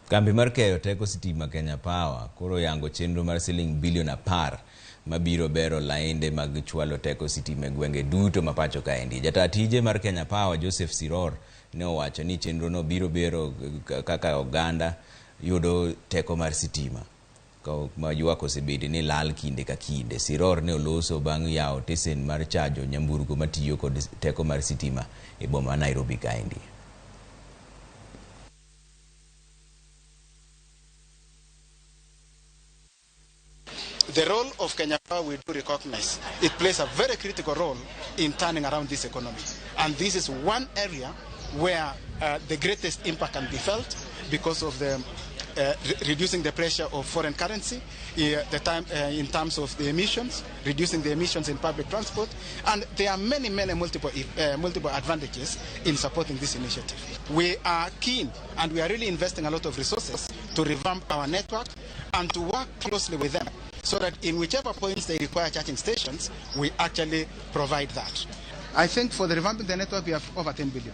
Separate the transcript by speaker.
Speaker 1: Kambi mar keyo teko sitima Kenya Power koro yango chenro mar siling bilion 10 mabiro bero lainde mag chwalo teko sitima e gwenge duto mapacho kaendi. Jata tije mar Kenya Power Joseph Siror ne owacho ni chenro no biro bero kaka oganda yudo teko mar sitima. Ma yuak osebedi ni lal kinde ka kinde. Siror ne oloso bang' yawo tesen mar chajo nyamburko matiyo kod teko mar sitima e boma Nairobi kaendi.
Speaker 2: The role of Kenya Power, we do recognize, it plays a very critical role in turning around this economy. And this is one area where the greatest impact can be felt because of the reducing the pressure of foreign currency, in terms of the emissions, reducing the emissions in public transport, and there are many multiple advantages in supporting this initiative. We are keen and we are really investing a lot of resources to revamp our network and to work closely with them so that in whichever points they require charging stations, we actually provide that. I think for the revamping the network, we have over 10 billion.